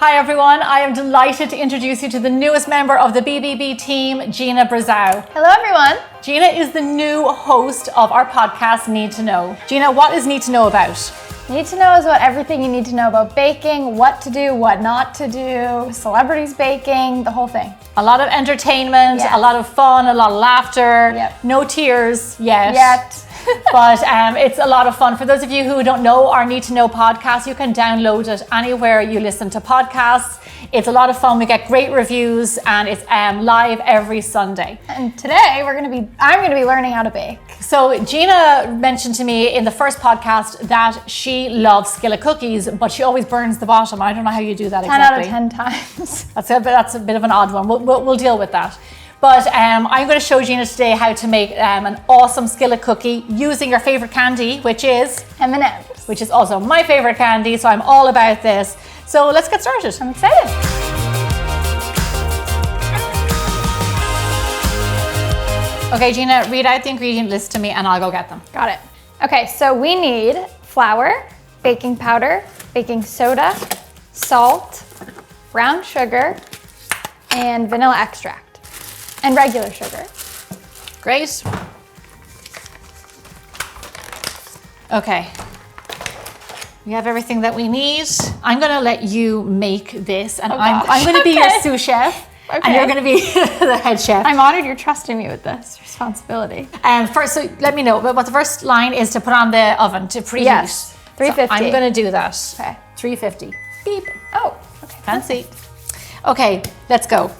Hi everyone, I am delighted to introduce you to the newest member of the BBB team, Gina Brazow. Hello everyone. Gina is the new host of our podcast, Need to Know. Gina, what is Need to Know about? Need to Know is about everything you need to know about baking, what to do, what not to do, celebrities baking, the whole thing. A lot of entertainment, Yes. a lot of fun, a lot of laughter, Yep. no tears yet. But it's a lot of fun. For those of you who don't know our Need to Know podcast, you can download it anywhere you listen to podcasts. It's a lot of fun. We get great reviews and it's live every Sunday. And today I'm gonna be learning how to bake. So Gina mentioned to me in the first podcast that she loves skillet cookies, but she always burns the bottom. I don't know how you do that 10 exactly. out of 10 times. That's a bit of an odd one. We'll deal with that. But I'm going to show Gina today how to make an awesome skillet cookie using your favorite candy, which is M&Ms. which is also my favorite candy. So I'm all about this. So let's get started. I'm excited. Okay, Gina, read out the ingredient list to me and I'll go get them. Got it. Okay, so we need flour, baking powder, baking soda, salt, brown sugar, and vanilla extract. And regular sugar. Great. Okay. We have everything that we need. I'm gonna let you make this and I'm gonna be your sous chef and you're gonna be the head chef. I'm honored you're trusting me with this responsibility. First, so let me know, but the first line is to put on the oven to preheat. Yes, 350. So I'm gonna do that. Okay. 350. Beep. Oh, okay. Fancy. Okay, let's go.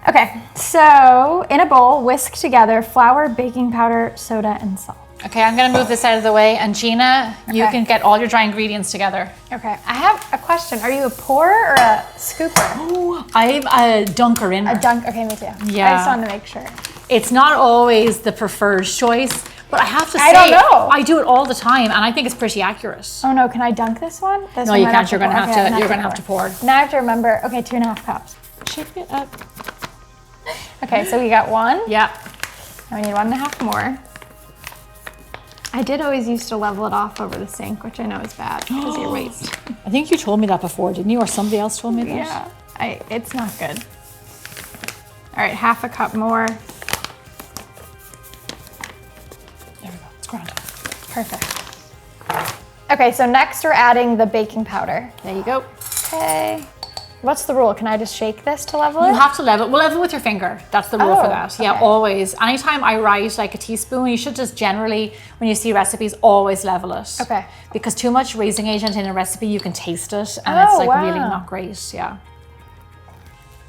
Okay, so in a bowl, whisk together flour, baking powder, soda, and salt. Okay, I'm gonna move this out of the way and Gina, you Okay. can get all your dry ingredients together. Okay, I have a question. Are you a pourer or a scooper? Oh, I'm a dunker in. A dunk, okay, me too. Yeah. I just wanted to make sure. It's not always the preferred choice, but I have to say, I don't know. I do it all the time and I think it's pretty accurate. Oh no, can I dunk this one? This No, one you might can't, you're gonna pour. have Okay, to, you're gonna have to pour. Now I have to remember, okay, 2.5 cups. Shake it up. Okay, so we got one. Yeah. And we need 1.5 more. I did always used to level it off over the sink, which I know is bad because of your waste. I think you told me that before, didn't you? Or somebody else told me that? Yeah, it's not good. All right, 1/2 cup more. There we go, it's grand. Perfect. Okay, so next we're adding the baking powder. There you go. Okay. What's the rule? Can I just shake this to level it? You have to level, well, level with your finger. That's the rule for Oh, that. Yeah, okay. always. Anytime I write like a teaspoon, you should just generally, when you see recipes, always level it. Okay. Because too much raising agent in a recipe, you can taste it and it's Oh, like wow. really not great, yeah.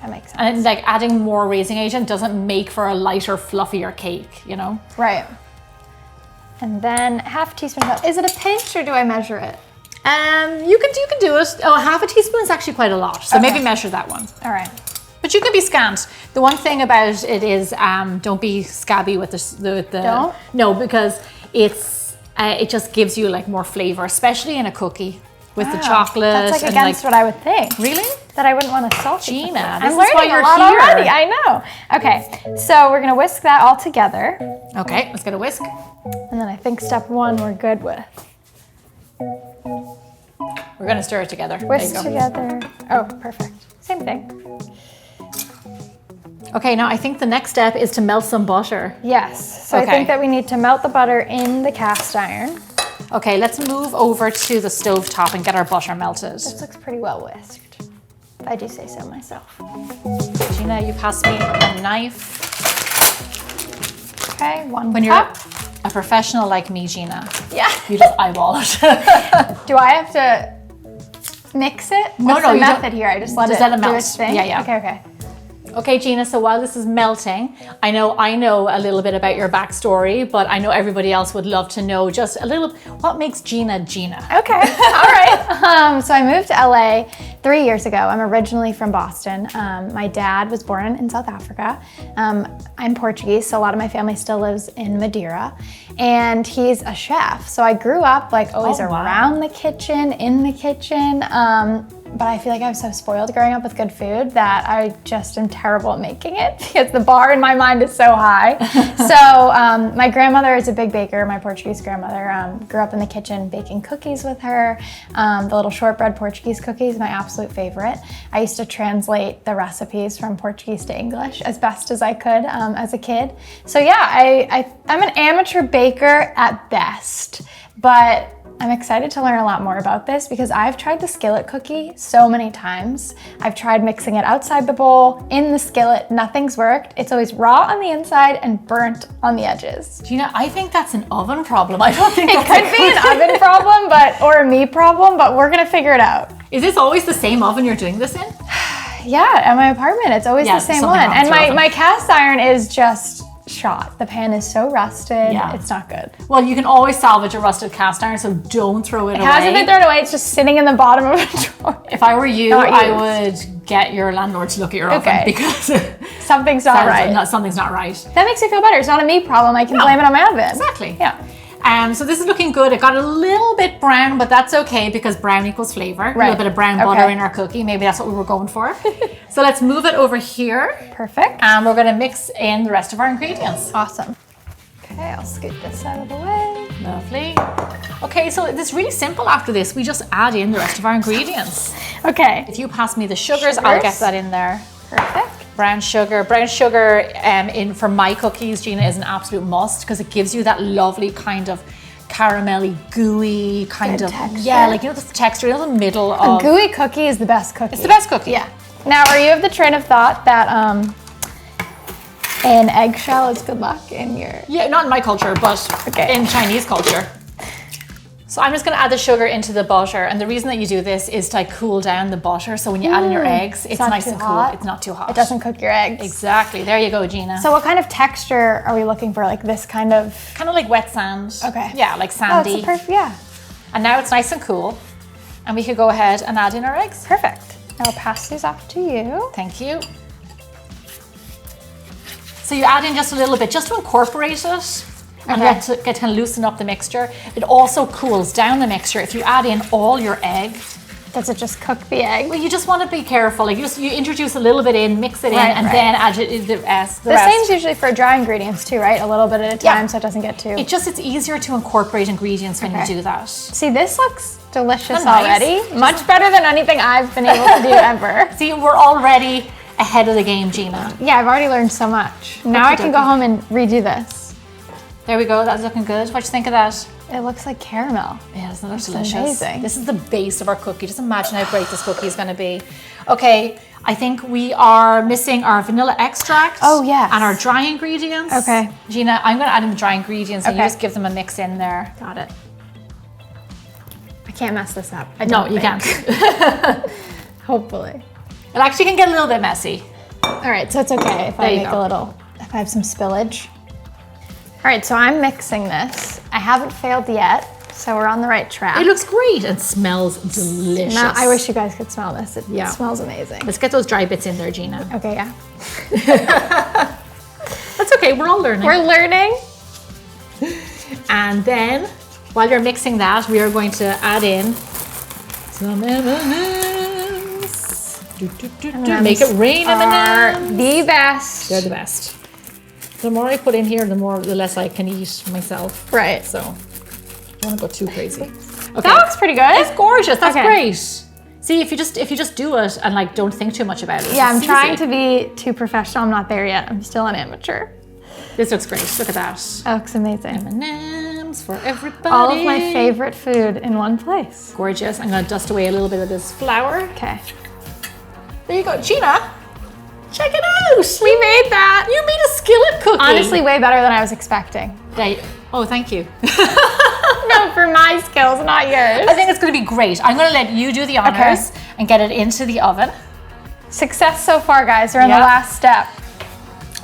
That makes sense. And like adding more raising agent doesn't make for a lighter, fluffier cake, you know? Right. And then 1/2 teaspoon of salt. Is it a pinch or do I measure it? You can do it. Oh, 1/2 teaspoon is actually quite a lot. So Okay. maybe measure that one. All right. But you can be scant. The one thing about it is don't be scabby with the Don't? No, because it just gives you like more flavor, especially in a cookie with the Wow. chocolate. That's like and against what I would think. Really? That I wouldn't want to salt it. Gina, I'm this is learning why you're a lot here. already. I know. Okay, so we're gonna whisk that all together, Okay, let's get a whisk. and then I think step 1 we're good with. We're gonna stir it together. Whisk There you go. together. Oh, perfect. Same thing. Okay, now I think the next step is to melt some butter. Yes. So Okay. I think that we need to melt the butter in the cast iron. Okay, let's move over to the stove top and get our butter melted. This looks pretty well whisked. If I do say so myself. Gina, you pass me a knife. Okay, 1 When you're cup. a professional like me, Gina, Yeah. you just eyeball it. Do I have to mix it? No, What's no, the you don't- method here? I just let just it let it do melt. its thing? Yeah, yeah. Okay, okay. Okay, Gina, so while this is melting, I know a little bit about your backstory, but I know everybody else would love to know just a little, what makes Gina, Gina? Okay, all right. So I moved to LA 3 years ago. I'm originally from Boston. My dad was born in South Africa. I'm Portuguese, so a lot of my family still lives in Madeira. And he's a chef. So I grew up like always Oh, wow. around the kitchen, in the kitchen. but I feel like I was so spoiled growing up with good food that I just am terrible at making it because the bar in my mind is so high. So my grandmother is a big baker. My Portuguese grandmother grew up in the kitchen baking cookies with her. The little shortbread Portuguese cookies, my absolute favorite. I used to translate the recipes from Portuguese to English as best as I could as a kid. So yeah, I'm an amateur baker at best, but I'm excited to learn a lot more about this because I've tried the skillet cookie so many times. I've tried mixing it outside the bowl, in the skillet, nothing's worked. It's always raw on the inside and burnt on the edges. Gina, I think that's an oven problem. I don't think it could be an oven problem, or a me problem, but we're gonna figure it out. Is this always the same oven you're doing this in? Yeah, at my apartment, it's always the same one. And my cast iron is just shot. The pan is so rusted, it's not good. Well, you can always salvage a rusted cast iron, so don't throw it away. It hasn't been thrown away, it's just sitting in the bottom of a drawer. If I were you, I would get your landlord to look at your oven because something's not right. Something's not right. That makes me feel better. It's not a me problem. I can blame it on my oven. Exactly. Yeah. So this is looking good. It got a little bit brown, but that's okay because brown equals flavor. Right. A little bit of brown butter in our cookie. Maybe that's what we were going for. So let's move it over here. Perfect. And we're gonna mix in the rest of our ingredients. Awesome. Okay, I'll scoot this out of the way. Lovely. Okay, so it's really simple after this. We just add in the rest of our ingredients. Okay. If you pass me the sugars, I'll get that in there. Perfect. Brown sugar in for my cookies, Gina, is an absolute must because it gives you that lovely kind of caramelly, gooey kind of texture. Yeah, like the texture in the middle of a gooey cookie is the best cookie. It's the best cookie. Yeah. Now, are you of the train of thought that an eggshell is good luck in your? Yeah, not in my culture, but in Chinese culture. So I'm just going to add the sugar into the butter, and the reason that you do this is to cool down the butter. So when you add in your eggs, it's nice and cool. It's not too hot. It doesn't cook your eggs. Exactly. There you go, Gina. So what kind of texture are we looking for? Like this kind of? Kind of like wet sand. Okay. Yeah, like sandy. Oh, it's perfect. Yeah. And now it's nice and cool, and we could go ahead and add in our eggs. Perfect. Now I'll pass these off to you. Thank you. So you add in just a little bit, just to incorporate it. And get to kind of loosen up the mixture. It also cools down the mixture if you add in all your egg. Does it just cook the egg? Well, you just want to be careful. Like you introduce a little bit in, mix it in, and then add the rest. The same's usually for dry ingredients too, right? A little bit at a time so it doesn't get too... It's easier to incorporate ingredients when you do that. See, this looks delicious already. Much better than anything I've been able to do ever. See, we're already ahead of the game, Gina. Yeah, I've already learned so much. Now I can go home and redo this. There we go, that's looking good. What do you think of that? It looks like caramel. Yeah, doesn't it look delicious? Amazing. This is the base of our cookie. Just imagine how great this cookie is going to be. Okay, I think we are missing our vanilla extract. Oh, yes. And our dry ingredients. Okay. Gina, I'm going to add in the dry ingredients and you just give them a mix in there. Got it. I can't mess this up. No, you can't. Hopefully. It actually can get a little bit messy. All right, so it's okay if I make a little, if I have some spillage. All right, so I'm mixing this. I haven't failed yet, so we're on the right track. It looks great and smells delicious. I wish you guys could smell this. It smells amazing. Let's get those dry bits in there, Gina. Okay, yeah. That's okay, we're all learning. We're learning. And then, while you're mixing that, we are going to add in some M&Ms. Make it rain, M&Ms. The best. They're the best. The more I put in here, the less I can eat myself. Right. So, I don't want to go too crazy. Okay. That looks pretty good. It's gorgeous. That's great. See, if you just do it and don't think too much about it. Yeah, I'm trying to be too professional. I'm not there yet. I'm still an amateur. This looks great. Look at that. That looks amazing. M&Ms for everybody. All of my favorite food in one place. Gorgeous. I'm going to dust away a little bit of this flour. Okay. There you go. Gina, check it out. We made that. You made a skillet cookie. Honestly, way better than I was expecting. Oh, thank you. No, for my skills, not yours. I think it's going to be great. I'm going to let you do the honors and get it into the oven. Success so far, guys. We're on the last step.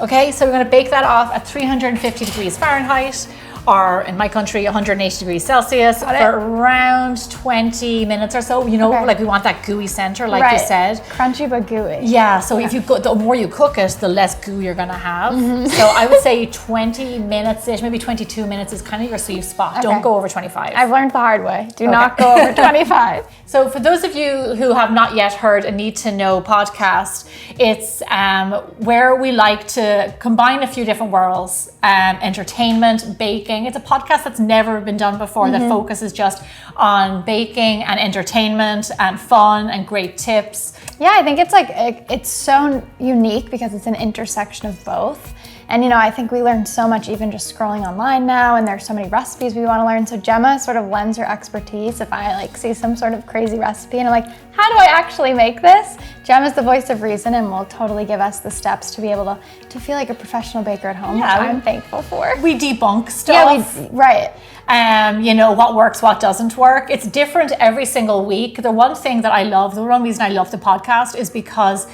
Okay, so we're going to bake that off at 350 degrees Fahrenheit. are, in my country, 180 degrees Celsius for around 20 minutes or so. You know, like we want that gooey center, like you said. Crunchy but gooey. Yeah, so if you go, the more you cook it, the less goo you're gonna have. So I would say 20 minutes-ish, maybe 22 minutes is kind of your sweet spot. Don't go over 25. I've learned the hard way. Do not go over 25. So for those of you who have not yet heard a Need to Know podcast, it's where we like to combine a few different worlds, entertainment, baking. It's a podcast that's never been done before that focuses just on baking and entertainment and fun and great tips. Yeah, I think it's like, it's so unique because it's an intersection of both. And you know, I think we learn so much even just scrolling online now, and there's so many recipes we want to learn. So Gemma sort of lends her expertise. If I like see some sort of crazy recipe and I'm like, how do I actually make this? Gemma's the voice of reason and will totally give us the steps to be able to feel like a professional baker at home, which I'm thankful for. We debunk stuff. You know, what works, what doesn't work. It's different every single week. The one thing that I love, the one reason I love the podcast is because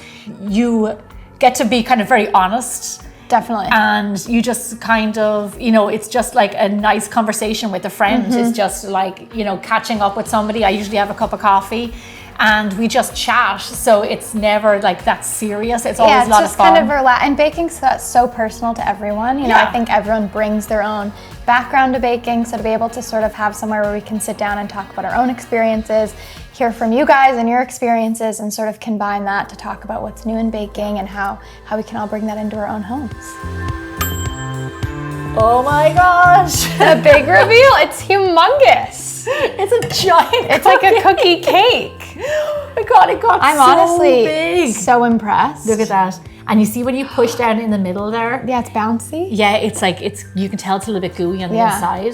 you get to be kind of very honest. Definitely. And you just kind of, you know, it's just like a nice conversation with a friend. It's just like, you know, catching up with somebody. I usually have a cup of coffee and we just chat. So it's never like that serious. It's always a lot of fun. Yeah, it's just kind of relaxed. And baking's so personal to everyone. You know, I think everyone brings their own background to baking. So to be able to sort of have somewhere where we can sit down and talk about our own experiences, hear from you guys and your experiences, and sort of combine that to talk about what's new in baking and how we can all bring that into our own homes. Oh my gosh. The big reveal, it's humongous. It's a giant It's like a cookie cake. Oh my God, it got I'm so honestly big. So impressed. Look at that. And you see when you push down in the middle there? Yeah, it's bouncy. Yeah, it's like, you can tell it's a little bit gooey on the inside.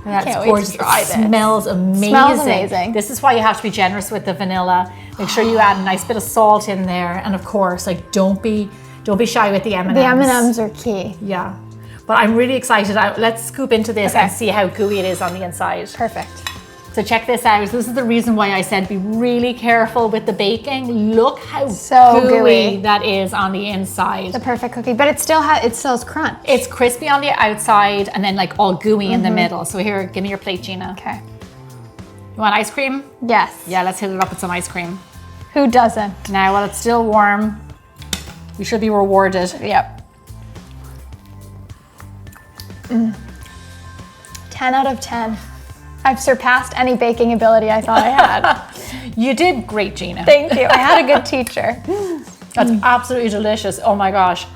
That's gorgeous. It smells amazing. Smells amazing. This is why you have to be generous with the vanilla. Make sure you add a nice bit of salt in there, and of course, like don't be shy with the M&Ms. The M&Ms are key. Yeah, but I'm really excited. Let's scoop into this and see how gooey it is on the inside. Perfect. So check this out. This is the reason why I said be really careful with the baking. Look how gooey that is on the inside. The perfect cookie, but it still has crunch. It's crispy on the outside and then like all gooey in the middle. So here, give me your plate, Gina. Okay. You want ice cream? Yes. Yeah, let's hit it up with some ice cream. Who doesn't? Now, while it's still warm, you should be rewarded. Yep. 10 out of 10. I've surpassed any baking ability I thought I had. You did great, Gina. Thank you. I had a good teacher. That's absolutely delicious. Oh my gosh.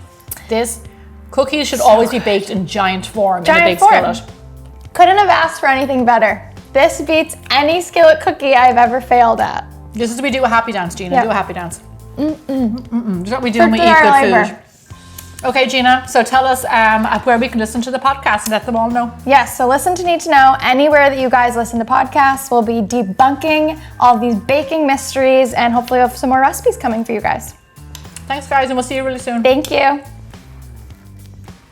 This cookies should always be baked in giant form in a big skillet. Couldn't have asked for anything better. This beats any skillet cookie I've ever failed at. This is what we do a happy dance, Gina. Do a happy dance. This is what we do when we eat good food. Okay, Gina, so tell us where we can listen to the podcast and let them all know. Yes, so listen to Need to Know. Anywhere that you guys listen to podcasts, we'll be debunking all these baking mysteries, and hopefully we'll have some more recipes coming for you guys. Thanks, guys, and we'll see you really soon. Thank you.